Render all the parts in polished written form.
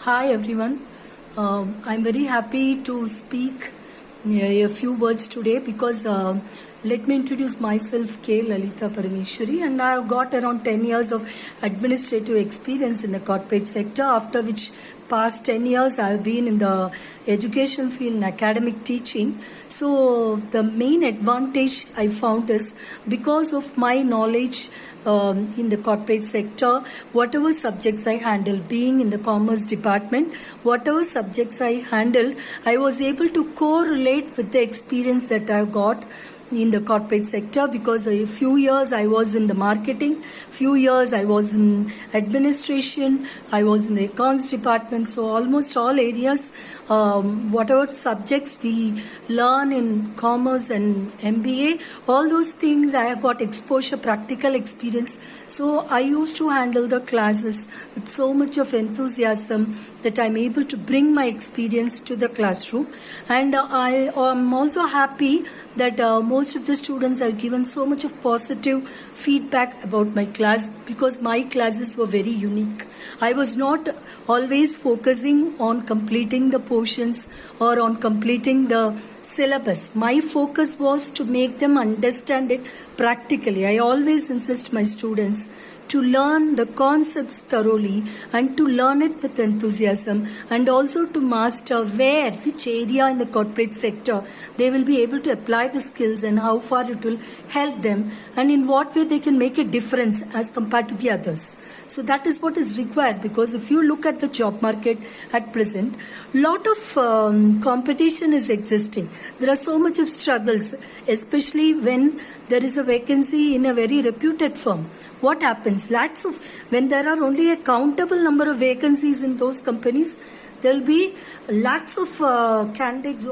Hi everyone. I'm very happy to speak a few words today because let me introduce myself, K. Lalita Parameshwari, and I've got around 10 years of administrative experience in the corporate sector, after which past 10 years I've been in the education field in academic teaching. So the main advantage I found is because of my knowledge in the corporate sector, whatever subjects I handled, being in the commerce department, whatever subjects I handled, I was able to correlate with the experience that I've got in the corporate sector, because a few years I was in the marketing, few years I was in administration, I was in the accounts department. So almost all areas, whatever subjects we learn in commerce and MBA, all those things I have got exposure, practical experience. So I used to handle the classes with so much of enthusiasm that I'm able to bring my experience to the classroom. And I am also happy that most of the students have given so much of positive feedback about my class, because my classes were very unique. I was not always focusing on completing the portions or on completing the syllabus. My focus was to make them understand it practically. I always insist my students to learn the concepts thoroughly and to learn it with enthusiasm, and also to master which area in the corporate sector they will be able to apply the skills and how far it will help them and in what way they can make a difference as compared to the others. So that is what is required, because if you look at the job market at present, lot of competition is existing. There are so much of struggles, especially when there is a vacancy in a very reputed firm. What happens? When there are only a countable number of vacancies in those companies, there will be lakhs of candidates.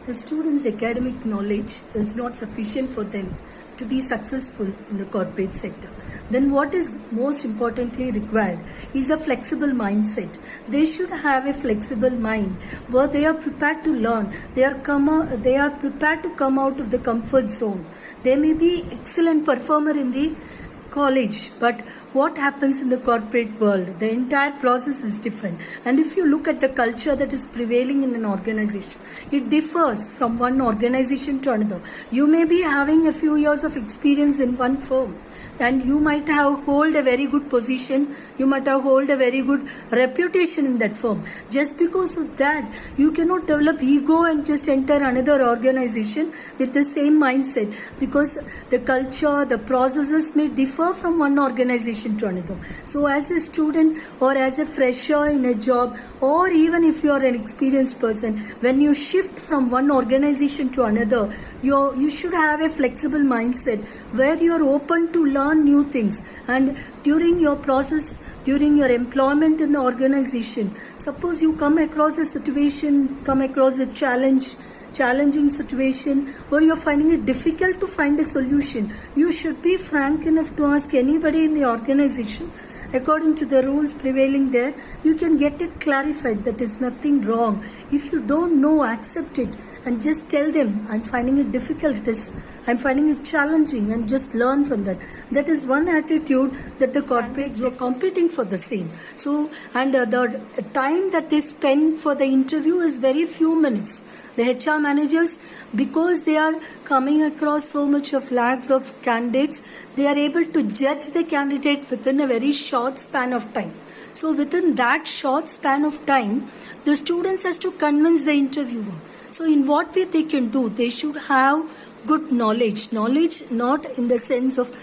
The students' academic knowledge is not sufficient for them to be successful in the corporate sector. Then what is most importantly required is a flexible mindset. They should have a flexible mind where they are prepared to learn. They are prepared to come out of the comfort zone. They may be excellent performer in the college, but what happens in the corporate world, the entire process is different. And if you look at the culture that is prevailing in an organization, it differs from one organization to another. You may be having a few years of experience in one firm, and you might have hold a very good position, you might have hold a very good reputation in that firm. Just because of that, you cannot develop ego and just enter another organization with the same mindset, because the culture, the processes may differ from one organization to another. So as a student or as a fresher in a job, or even if you are an experienced person, when you shift from one organization to another, you should have a flexible mindset where you are open to learn new things. And during your process, during your employment in the organization, suppose you come across a situation, come across a challenging situation where you're finding it difficult to find a solution, you should be frank enough to ask anybody in the organization. According to the rules prevailing there, you can get it clarified. That is nothing wrong. If you don't know, accept it and just tell them, I'm finding it difficult, I'm finding it challenging, and just learn from that. That is one attitude that the corporates were competing for the same. So, and the time that they spend for the interview is very few minutes. The HR managers, because they are coming across so much of lakhs of candidates, they are able to judge the candidate within a very short span of time. So within that short span of time, the students has to convince the interviewer. So in what way they can do? They should have good knowledge. Knowledge not in the sense of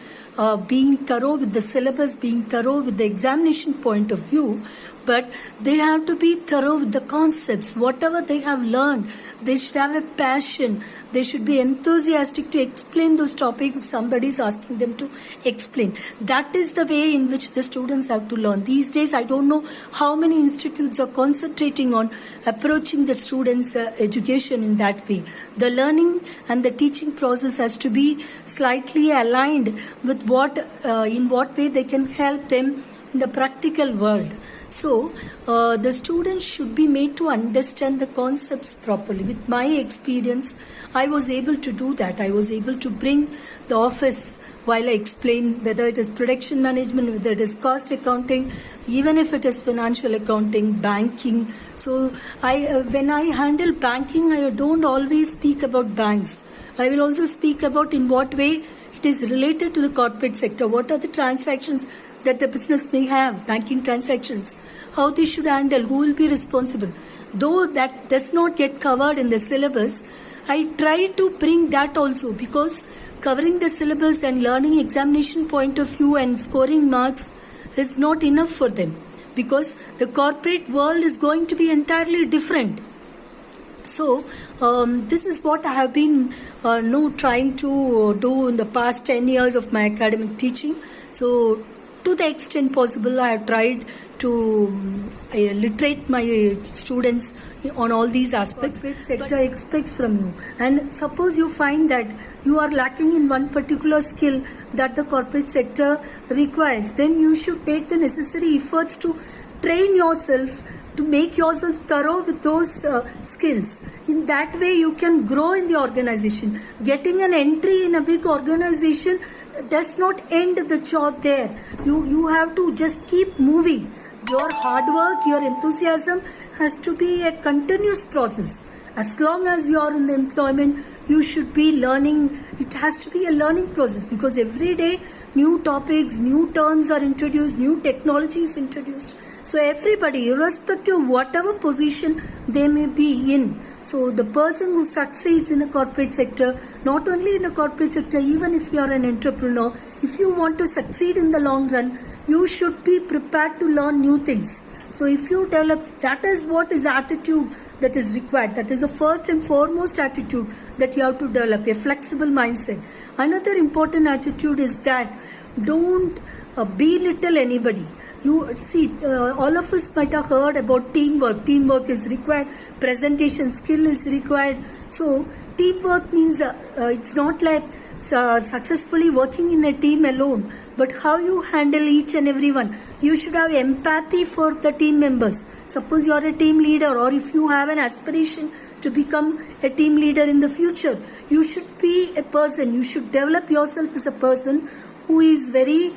being thorough with the syllabus, being thorough with the examination point of view, but they have to be thorough with the concepts. Whatever they have learned, they should have a passion. They should be enthusiastic to explain those topics if somebody is asking them to explain. That is the way in which the students have to learn. These days, I don't know how many institutes are concentrating on approaching the students' education in that way. The learning and the teaching process has to be slightly aligned with in what way they can help them in the practical world. So, the students should be made to understand the concepts properly. With my experience, I was able to do that. I was able to bring the office while I explain whether it is production management, whether it is cost accounting, even if it is financial accounting, banking. So when I handle banking, I don't always speak about banks. I will also speak about in what way it is related to the corporate sector. What are the transactions that the business may have, banking transactions, how they should handle, who will be responsible. Though that does not get covered in the syllabus, I try to bring that also, because covering the syllabus and learning examination point of view and scoring marks is not enough for them, because the corporate world is going to be entirely different. So this is what I have been trying to do in the past 10 years of my academic teaching. So to the extent possible, I have tried to literate my students on all these aspects. Corporate sector expects from you, and suppose you find that you are lacking in one particular skill that the corporate sector requires, then you should take the necessary efforts to train yourself, to make yourself thorough with those skills. In that way, you can grow in the organization. Getting an entry in a big organization does not end the job there. You have to just keep moving. Your hard work, your enthusiasm has to be a continuous process. As long as you are in the employment, you should be learning. It has to be a learning process, because every day new topics, new terms are introduced, new technology is introduced. So everybody, irrespective of whatever position they may be in, so the person who succeeds in the corporate sector, not only in the corporate sector, even if you are an entrepreneur, if you want to succeed in the long run, you should be prepared to learn new things. So if you develop, that is what is attitude that is required. That is the first and foremost attitude that you have to develop, a flexible mindset. Another important attitude is that don't belittle anybody. You see, all of us might have heard about teamwork. Teamwork is required. Presentation skill is required. So teamwork means it's not like successfully working in a team alone, but how you handle each and every one. You should have empathy for the team members. Suppose you are a team leader, or if you have an aspiration to become a team leader in the future, you should be a person. You should develop yourself as a person who is very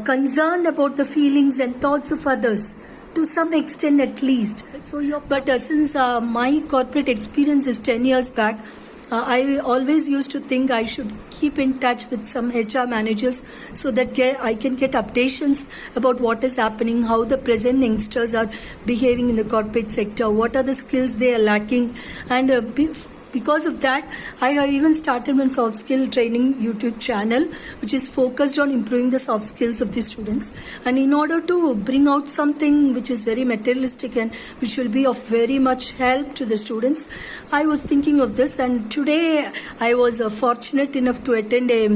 concerned about the feelings and thoughts of others, to some extent at least. So, but since my corporate experience is 10 years back, I always used to think I should keep in touch with some HR managers so that I can get updates about what is happening, how the present youngsters are behaving in the corporate sector, what are the skills they are lacking, and because of that, I have even started one soft skill training YouTube channel, which is focused on improving the soft skills of the students. And in order to bring out something which is very materialistic and which will be of very much help to the students, I was thinking of this. And today I was fortunate enough to attend a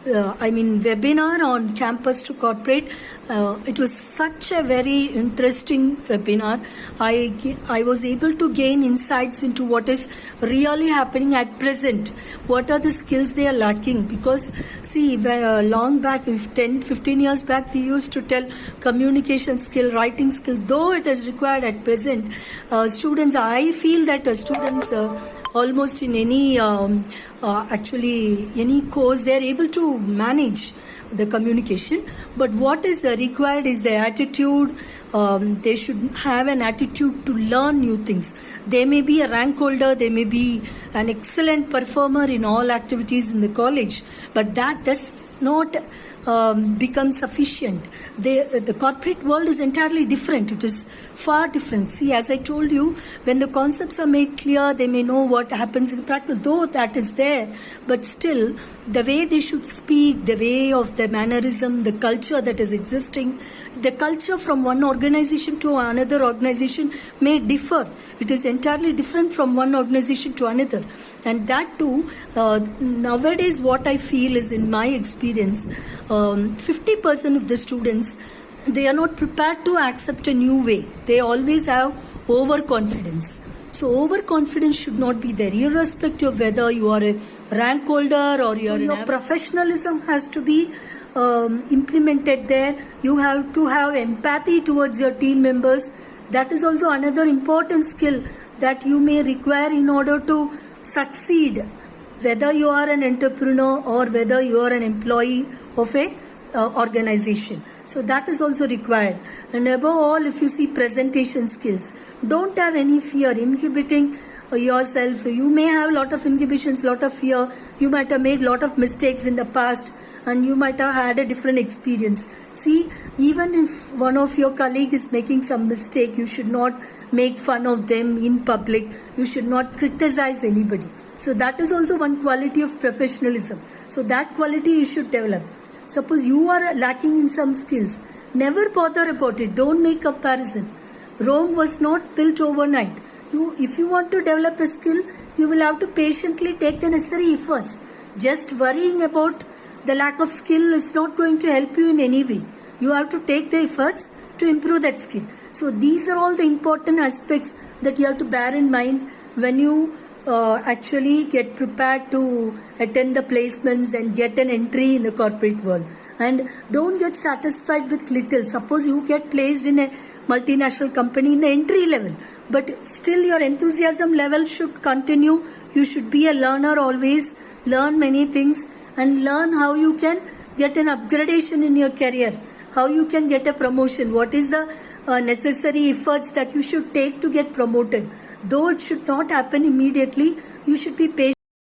webinar on campus to corporate. It was such a very interesting webinar. I was able to gain insights into what is really happening at present. What are the skills they are lacking? Because see, long back, 10-15 years back, we used to tell communication skill, writing skill, though it is required at present. Students, I feel that students almost in any any course, they are able to manage the communication, but what is required is the attitude. They should have an attitude to learn new things. They may be a rank holder, they may be an excellent performer in all activities in the college, but that does not become sufficient. The corporate world is entirely different. It is far different. See, as I told you, when the concepts are made clear, they may know what happens in practice, though that is there, but still the way they should speak, the way of the mannerism, the culture that is existing, the culture from one organization to another organization may differ. It is entirely different from one organization to another. And that too, nowadays what I feel is, in my experience, 50% of the students, they are not prepared to accept a new way. They always have overconfidence. So overconfidence should not be there, irrespective of whether you are a rank holder or your professionalism has to be implemented there. You have to have empathy towards your team members. That is also another important skill that you may require in order to succeed, whether you are an entrepreneur or whether you are an employee of a organization. So that is also required. And above all, if you see presentation skills, don't have any fear inhibiting yourself. You may have a lot of inhibitions, lot of fear. You might have made lot of mistakes in the past, and you might have had a different experience. See, even if one of your colleague is making some mistake, you should not make fun of them in public. You should not criticize anybody. So that is also one quality of professionalism. So that quality you should develop. Suppose you are lacking in some skills, never bother about it. Don't make comparison. Rome was not built overnight. If you want to develop a skill, you will have to patiently take the necessary efforts. Just worrying about the lack of skill is not going to help you in any way. You have to take the efforts to improve that skill. So these are all the important aspects that you have to bear in mind when you actually get prepared to attend the placements and get an entry in the corporate world. And don't get satisfied with little. Suppose you get placed in a multinational company in the entry level, but still your enthusiasm level should continue. You should be a learner always, learn many things, and learn how you can get an upgradation in your career, how you can get a promotion, what is the necessary efforts that you should take to get promoted. Though it should not happen immediately, you should be patient.